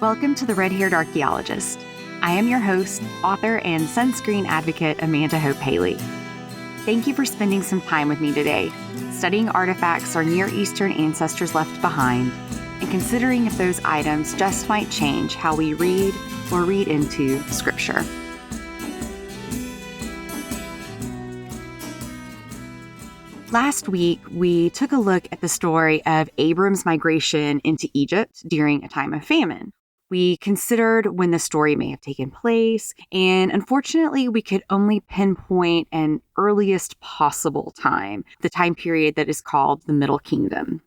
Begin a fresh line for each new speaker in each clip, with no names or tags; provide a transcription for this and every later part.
Welcome to The Red-Haired Archaeologist. I am your host, author, and sunscreen advocate, Amanda Hope Haley. Thank you for spending some time with me today, studying artifacts our Near Eastern ancestors left behind, and considering if those items just might change how we read or read into Scripture. Last week, we took a look at the story of Abram's migration into Egypt during a time of famine. We considered when the story may have taken place, and unfortunately, we could only pinpoint an earliest possible time, the time period that is called the Middle Kingdom.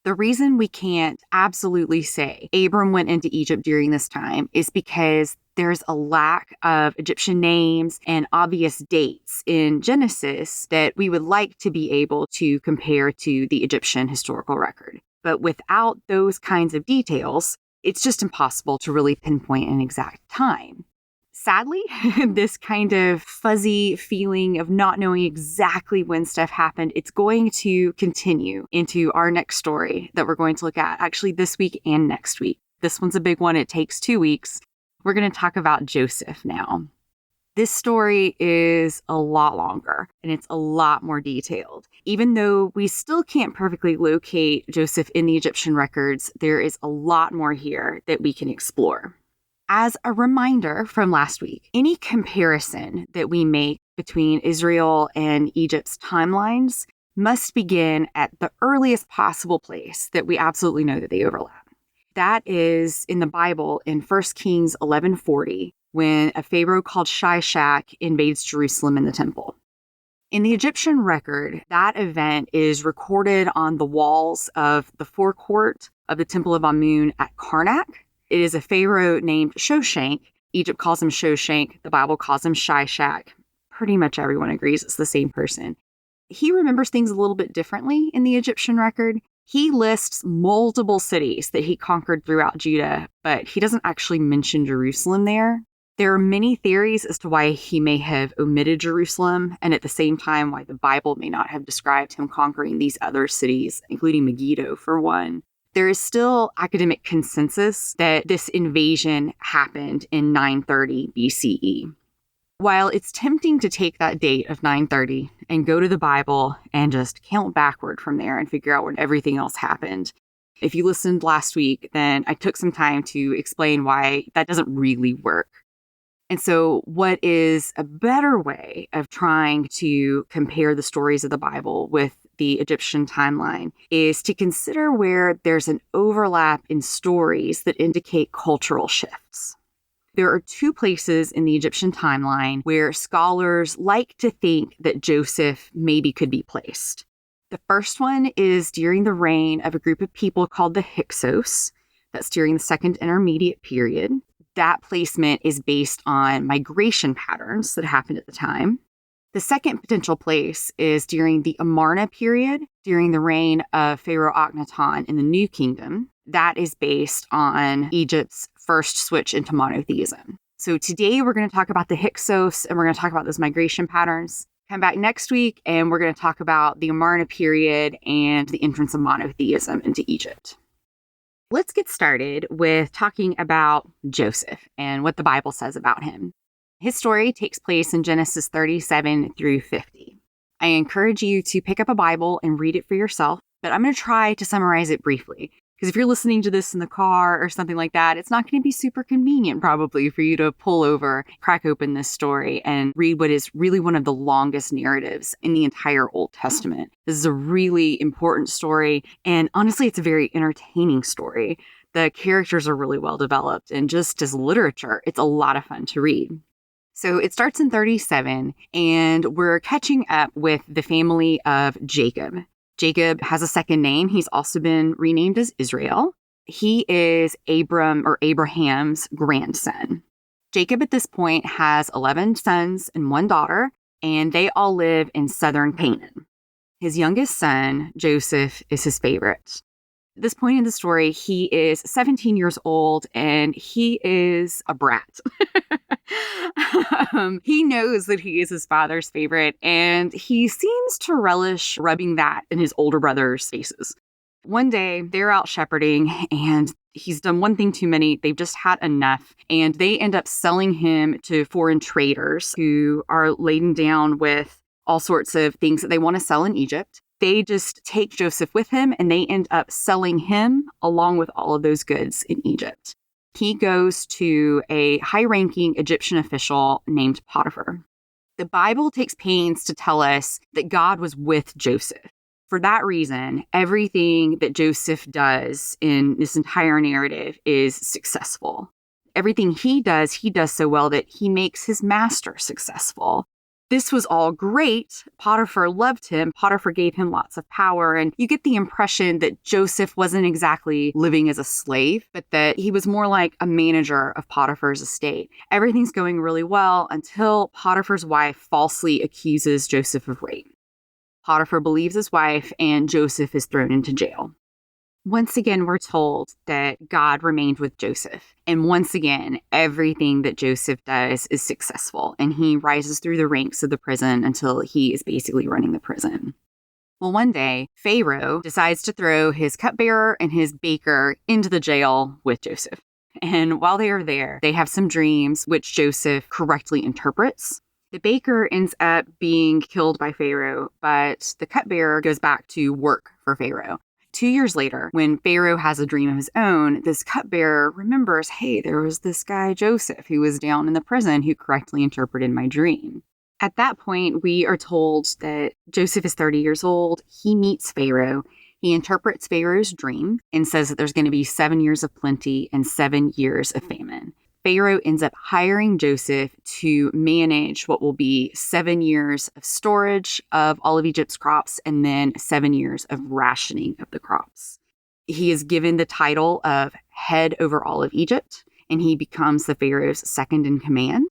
The reason we can't absolutely say Abram went into Egypt during this time is because there's a lack of Egyptian names and obvious dates in Genesis that we would like to be able to compare to the Egyptian historical record. But without those kinds of details, it's just impossible to really pinpoint an exact time. Sadly, this kind of fuzzy feeling of not knowing exactly when stuff happened, it's going to continue into our next story that we're going to look at actually this week and next week. This one's a big one. It takes 2 weeks. We're going to talk about Joseph now. This story is a lot longer and it's a lot more detailed. Even though we still can't perfectly locate Joseph in the Egyptian records, there is a lot more here that we can explore. As a reminder from last week, any comparison that we make between Israel and Egypt's timelines must begin at the earliest possible place that we absolutely know that they overlap. That is in the Bible in 1 Kings 11:40, when a pharaoh called Shishak invades Jerusalem and the temple. In the Egyptian record, that event is recorded on the walls of the forecourt of the Temple of Amun at Karnak. It is a pharaoh named Shoshank. Egypt calls him Shoshank. The Bible calls him Shishak. Pretty much everyone agrees it's the same person. He remembers things a little bit differently in the Egyptian record. He lists multiple cities that he conquered throughout Judah, but he doesn't actually mention Jerusalem there. There are many theories as to why he may have omitted Jerusalem, and at the same time, why the Bible may not have described him conquering these other cities, including Megiddo, for one. There is still academic consensus that this invasion happened in 930 BCE. While it's tempting to take that date of 930 and go to the Bible and just count backward from there and figure out when everything else happened, if you listened last week, then I took some time to explain why that doesn't really work. And so what is a better way of trying to compare the stories of the Bible with the Egyptian timeline is to consider where there's an overlap in stories that indicate cultural shifts. There are 2 places in the Egyptian timeline where scholars like to think that Joseph maybe could be placed. The first one is during the reign of a group of people called the Hyksos. That's during the Second Intermediate Period. That placement is based on migration patterns that happened at the time. The second potential place is during the Amarna period, during the reign of Pharaoh Akhenaten in the New Kingdom. That is based on Egypt's first switch into monotheism. So today we're going to talk about the Hyksos and we're going to talk about those migration patterns. Come back next week and we're going to talk about the Amarna period and the entrance of monotheism into Egypt. Let's get started with talking about Joseph and what the Bible says about him. His story takes place in Genesis 37 through 50. I encourage you to pick up a Bible and read it for yourself, but I'm going to try to summarize it briefly. Because if you're listening to this in the car or something like that, it's not going to be super convenient probably for you to pull over, crack open this story, and read what is really one of the longest narratives in the entire Old Testament. This is a really important story, and honestly, it's a very entertaining story. The characters are really well developed, and just as literature, it's a lot of fun to read. So it starts in 37, and we're catching up with the family of Jacob. Jacob has a second name. He's also been renamed as Israel. He is Abraham's grandson. Jacob at this point has 11 sons and 1 daughter, and they all live in southern Canaan. His youngest son, Joseph, is his favorite. At this point in the story, he is 17 years old and he is a brat. He knows that he is his father's favorite and he seems to relish rubbing that in his older brother's faces. One day, they're out shepherding and He's done one thing too many. They've just had enough. And they end up selling him to foreign traders who are laden down with all sorts of things that they want to sell in Egypt. They just take Joseph with him and they end up selling him along with all of those goods in Egypt. He goes to a high-ranking Egyptian official named Potiphar. The Bible takes pains to tell us that God was with Joseph. For that reason, everything that Joseph does in this entire narrative is successful. Everything he does so well that he makes his master successful. This was all great. Potiphar loved him. Potiphar gave him lots of power. And you get the impression that Joseph wasn't exactly living as a slave, but that he was more like a manager of Potiphar's estate. Everything's going really well until Potiphar's wife falsely accuses Joseph of rape. Potiphar believes his wife, and Joseph is thrown into jail. Once again, we're told that God remained with Joseph. And once again, everything that Joseph does is successful, and he rises through the ranks of the prison until he is basically running the prison. Well, one day, Pharaoh decides to throw his cupbearer and his baker into the jail with Joseph. And while they are there, they have some dreams, which Joseph correctly interprets. The baker ends up being killed by Pharaoh, but the cupbearer goes back to work for Pharaoh. 2 years later, when Pharaoh has a dream of his own, this cupbearer remembers, hey, there was this guy Joseph who was down in the prison who correctly interpreted my dream. At that point, we are told that Joseph is 30 years old. He meets Pharaoh. He interprets Pharaoh's dream and says that there's going to be 7 years of plenty and 7 years of famine. Pharaoh ends up hiring Joseph to manage what will be 7 years of storage of all of Egypt's crops and then 7 years of rationing of the crops. He is given the title of head over all of Egypt, and he becomes the Pharaoh's second in command.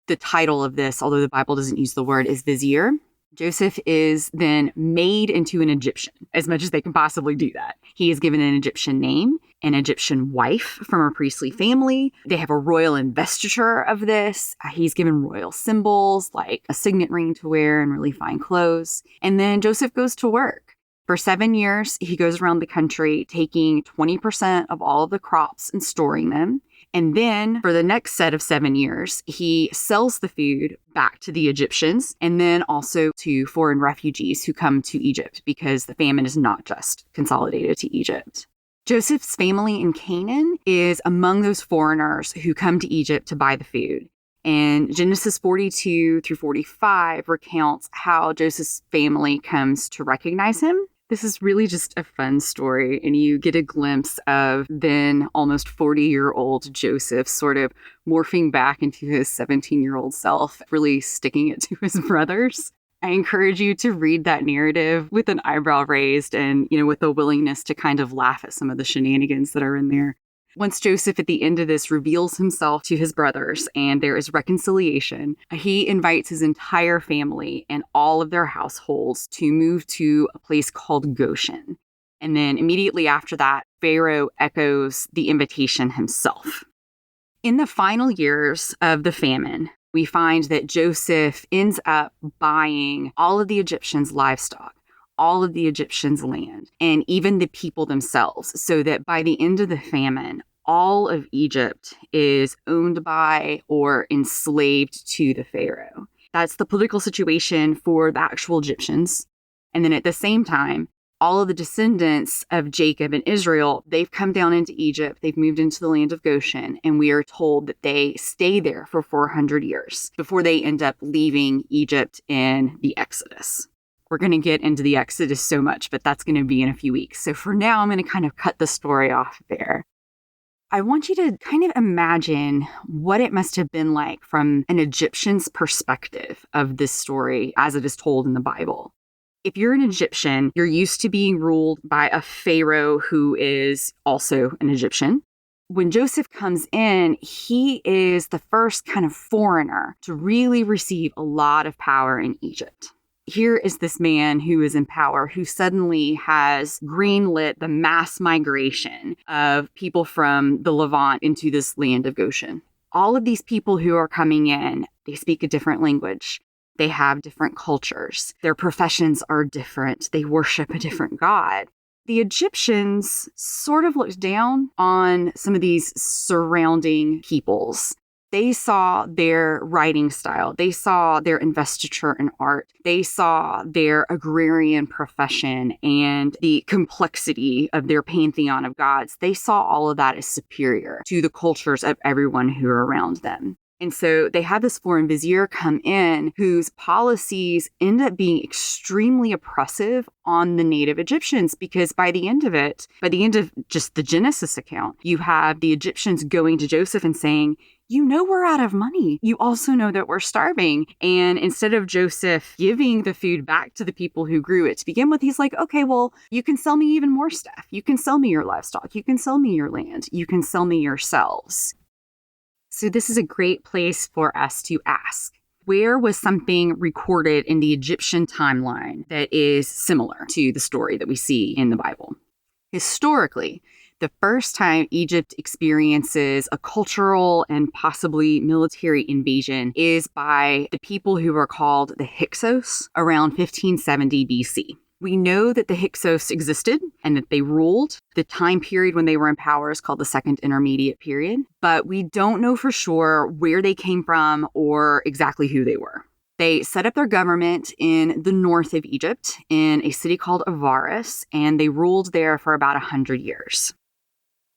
The title of this, although the Bible doesn't use the word, is vizier. Joseph is then made into an Egyptian, as much as they can possibly do that. He is given an Egyptian name, an Egyptian wife from a priestly family. They have a royal investiture of this. He's given royal symbols like a signet ring to wear and really fine clothes. And then Joseph goes to work. For 7 years, he goes around the country taking 20% of all of the crops and storing them. And then for the next set of 7 years, he sells the food back to the Egyptians and then also to foreign refugees who come to Egypt because the famine is not just consolidated to Egypt. Joseph's family in Canaan is among those foreigners who come to Egypt to buy the food. And Genesis 42 through 45 recounts how Joseph's family comes to recognize him. This is really just a fun story, and you get a glimpse of then almost 40-year-old Joseph sort of morphing back into his 17-year-old self, really sticking it to his brothers. I encourage you to read that narrative with an eyebrow raised and, with a willingness to kind of laugh at some of the shenanigans that are in there. Once Joseph at the end of this reveals himself to his brothers and there is reconciliation, he invites his entire family and all of their households to move to a place called Goshen. And then immediately after that, Pharaoh echoes the invitation himself. In the final years of the famine, we find that Joseph ends up buying all of the Egyptians' livestock, all of the Egyptians' land, and even the people themselves, so that by the end of the famine, all of Egypt is owned by or enslaved to the Pharaoh. That's the political situation for the actual Egyptians. And then at the same time, all of the descendants of Jacob and Israel, they've come down into Egypt. They've moved into the land of Goshen, and we are told that they stay there for 400 years before they end up leaving Egypt in the Exodus. We're going to get into the Exodus so much, but that's going to be in a few weeks. So for now, I'm going to kind of cut the story off there. I want you to kind of imagine what it must have been like from an Egyptian's perspective of this story as it is told in the Bible. If you're an Egyptian, you're used to being ruled by a pharaoh who is also an Egyptian. When Joseph comes in, he is the first kind of foreigner to really receive a lot of power in Egypt. Here is this man who is in power, who suddenly has greenlit the mass migration of people from the Levant into this land of Goshen. All of these people who are coming in, they speak a different language. They have different cultures. Their professions are different. They worship a different God. the Egyptians sort of looked down on some of these surrounding peoples. They saw their writing style. They saw their investiture in art. They saw their agrarian profession and the complexity of their pantheon of gods. They saw all of that as superior to the cultures of everyone who were around them. And so they had this foreign vizier come in whose policies end up being extremely oppressive on the native Egyptians, because by the end of just the Genesis account, you have the Egyptians going to Joseph and saying, you know we're out of money. You also know that we're starving. And instead of Joseph giving the food back to the people who grew it to begin with, he's like, okay, well, you can sell me even more stuff. You can sell me your livestock. You can sell me your land. You can sell me yourselves. So this is a great place for us to ask, where was something recorded in the Egyptian timeline that is similar to the story that we see in the Bible? Historically, the first time Egypt experiences a cultural and possibly military invasion is by the people who are called the Hyksos around 1570 BC. We know that the Hyksos existed and that they ruled. The time period when they were in power is called the Second Intermediate Period, but we don't know for sure where they came from or exactly who they were. They set up their government in the north of Egypt in a city called Avaris, and they ruled there for about 100 years.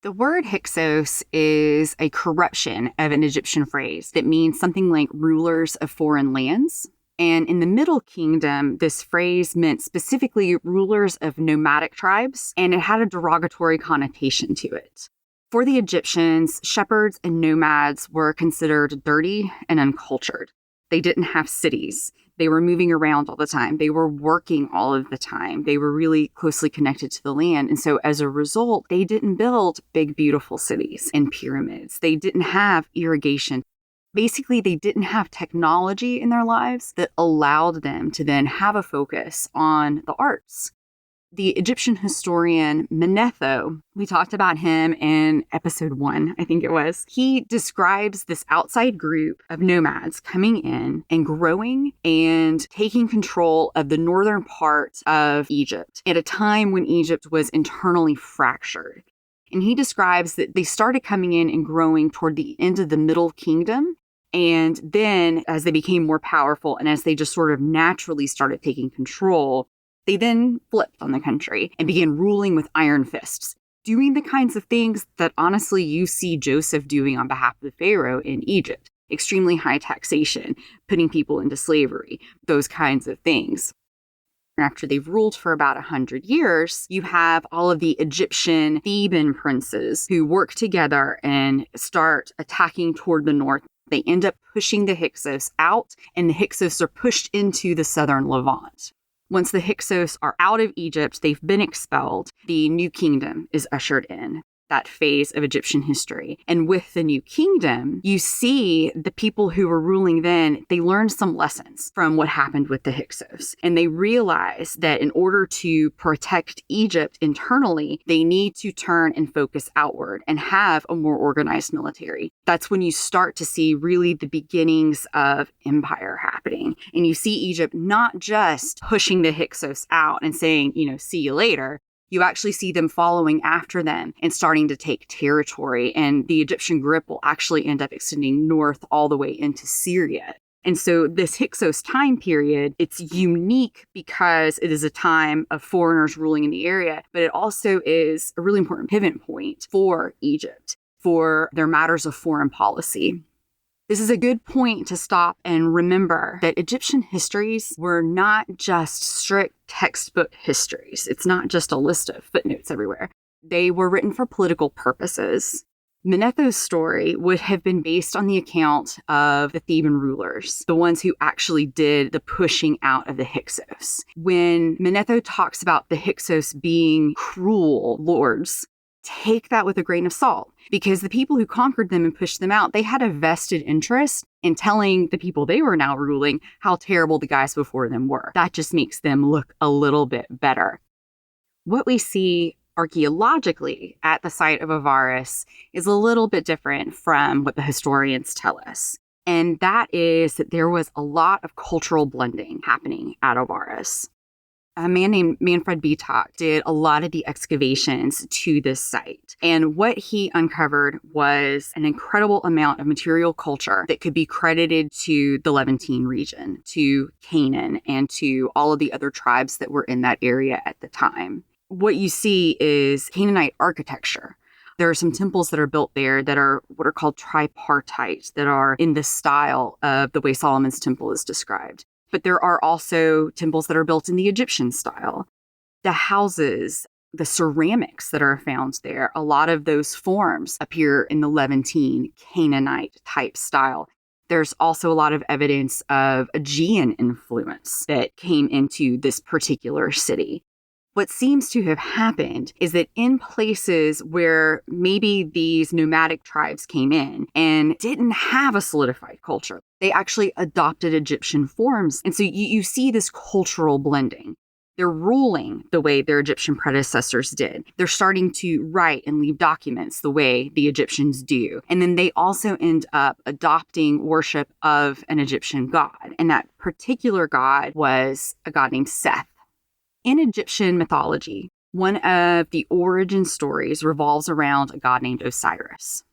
The word Hyksos is a corruption of an Egyptian phrase that means something like rulers of foreign lands. And in the Middle Kingdom, this phrase meant specifically rulers of nomadic tribes, and it had a derogatory connotation to it. For the Egyptians, shepherds and nomads were considered dirty and uncultured. They didn't have cities. They were moving around all the time. They were working all of the time. They were really closely connected to the land. And so as a result, they didn't build big, beautiful cities and pyramids. They didn't have irrigation. Basically, they didn't have technology in their lives that allowed them to then have a focus on the arts. The Egyptian historian Manetho, we talked about him in episode 1, I think it was. He describes this outside group of nomads coming in and growing and taking control of the northern part of Egypt at a time when Egypt was internally fractured. And he describes that they started coming in and growing toward the end of the Middle Kingdom. And then as they became more powerful and as they just sort of naturally started taking control, they then flipped on the country and began ruling with iron fists, doing the kinds of things that honestly you see Joseph doing on behalf of the Pharaoh in Egypt. Extremely high taxation, putting people into slavery, those kinds of things. After they've ruled for about 100 years, you have all of the Egyptian Theban princes who work together and start attacking toward the north. They end up pushing the Hyksos out, and the Hyksos are pushed into the southern Levant. Once the Hyksos are out of Egypt, they've been expelled, the new kingdom is ushered in. That phase of Egyptian history. And with the new kingdom, you see the people who were ruling then, they learned some lessons from what happened with the Hyksos. And they realized that in order to protect Egypt internally, they need to turn and focus outward and have a more organized military. That's when you start to see really the beginnings of empire happening. And you see Egypt not just pushing the Hyksos out and saying, see you later. You actually see them following after them and starting to take territory. And the Egyptian grip will actually end up extending north all the way into Syria. And so this Hyksos time period, it's unique because it is a time of foreigners ruling in the area, but it also is a really important pivot point for Egypt, for their matters of foreign policy. This is a good point to stop and remember that Egyptian histories were not just strict textbook histories. It's not just a list of footnotes everywhere. They were written for political purposes. Manetho's story would have been based on the account of the Theban rulers, the ones who actually did the pushing out of the Hyksos. When Manetho talks about the Hyksos being cruel lords, take that with a grain of salt, because the people who conquered them and pushed them out, they had a vested interest in telling the people they were now ruling how terrible the guys before them were. That just makes them look a little bit better. What we see archaeologically at the site of Avaris is a little bit different from what the historians tell us. And that is that there was a lot of cultural blending happening at Avaris. A man named Manfred Bietak did a lot of the excavations to this site. And what he uncovered was an incredible amount of material culture that could be credited to the Levantine region, to Canaan, and to all of the other tribes that were in that area at the time. What you see is Canaanite architecture. There are some temples that are built there that are what are called tripartite, that are in the style of the way Solomon's temple is described. But there are also temples that are built in the Egyptian style. The houses, the ceramics that are found there, a lot of those forms appear in the Levantine, Canaanite type style. There's also a lot of evidence of Aegean influence that came into this particular city. What seems to have happened is that in places where maybe these nomadic tribes came in and didn't have a solidified culture, they actually adopted Egyptian forms. And so you see this cultural blending. They're ruling the way their Egyptian predecessors did. They're starting to write and leave documents the way the Egyptians do. And then they also end up adopting worship of an Egyptian god. And that particular god was a god named Seth. In Egyptian mythology, one of the origin stories revolves around a god named Osiris.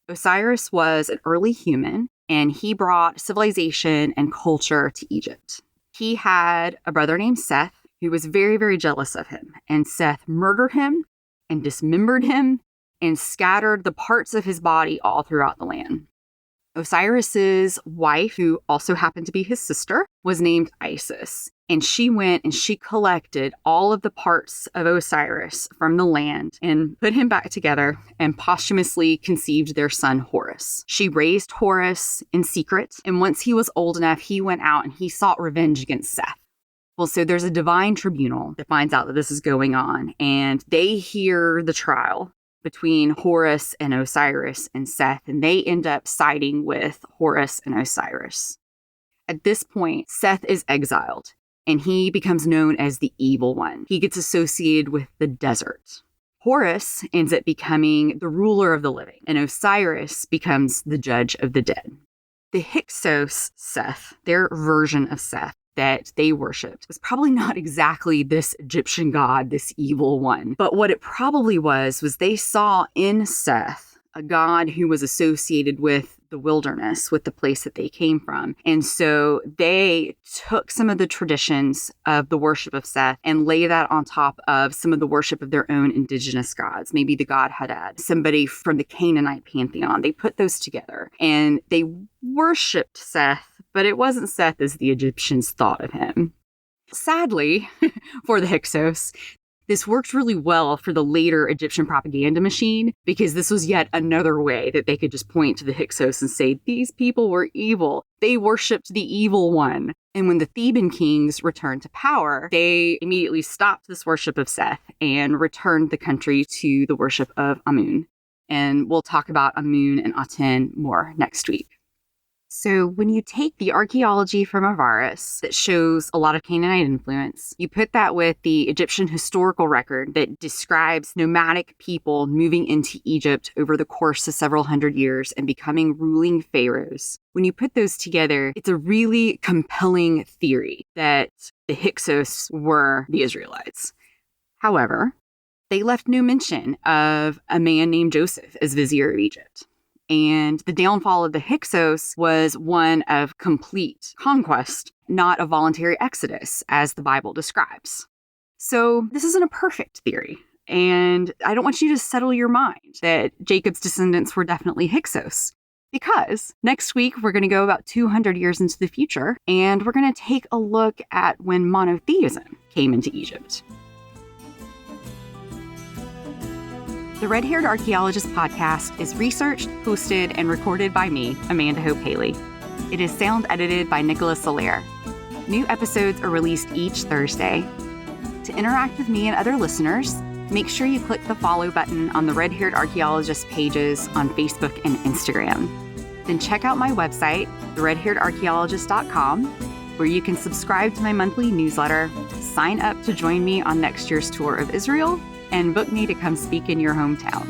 Osiris was an early human, and he brought civilization and culture to Egypt. He had a brother named Seth, who was very, very jealous of him, and Seth murdered him and dismembered him and scattered the parts of his body all throughout the land. Osiris's wife, who also happened to be his sister, was named Isis. And she went and she collected all of the parts of Osiris from the land and put him back together and posthumously conceived their son Horus. She raised Horus in secret. And once he was old enough, he went out and he sought revenge against Seth. Well, so there's a divine tribunal that finds out that this is going on. And they hear the trial between Horus and Osiris and Seth. And they end up siding with Horus and Osiris. At this point, Seth is exiled. And he becomes known as the evil one. He gets associated with the desert. Horus ends up becoming the ruler of the living, and Osiris becomes the judge of the dead. The Hyksos Seth, their version of Seth that they worshipped, was probably not exactly this Egyptian god, this evil one. But what it probably was they saw in Seth a god who was associated with the wilderness, with the place that they came from. And so they took some of the traditions of the worship of Seth and lay that on top of some of the worship of their own indigenous gods, maybe the god Hadad, somebody from the Canaanite pantheon. They put those together and they worshipped Seth, but it wasn't Seth as the Egyptians thought of him. Sadly, for the Hyksos, this worked really well for the later Egyptian propaganda machine because this was yet another way that they could just point to the Hyksos and say, these people were evil. They worshipped the evil one. And when the Theban kings returned to power, they immediately stopped this worship of Seth and returned the country to the worship of Amun. And we'll talk about Amun and Aten more next week. So when you take the archaeology from Avaris that shows a lot of Canaanite influence, you put that with the Egyptian historical record that describes nomadic people moving into Egypt over the course of several hundred years and becoming ruling pharaohs. When you put those together, it's a really compelling theory that the Hyksos were the Israelites. However, they left no mention of a man named Joseph as vizier of Egypt. And the downfall of the Hyksos was one of complete conquest, not a voluntary exodus, as the Bible describes. So this isn't a perfect theory. And I don't want you to settle your mind that Jacob's descendants were definitely Hyksos. Because next week, we're going to go about 200 years into the future, and we're going to take a look at when monotheism came into Egypt. The Red-Haired Archaeologist podcast is researched, hosted, and recorded by me, Amanda Hope Haley. It is sound edited by Nicholas Allaire. New episodes are released each Thursday. To interact with me and other listeners, make sure you click the follow button on the Red-Haired Archaeologist pages on Facebook and Instagram. Then check out my website, theredhairedarchaeologist.com, where you can subscribe to my monthly newsletter, sign up to join me on next year's tour of Israel, and book me to come speak in your hometown.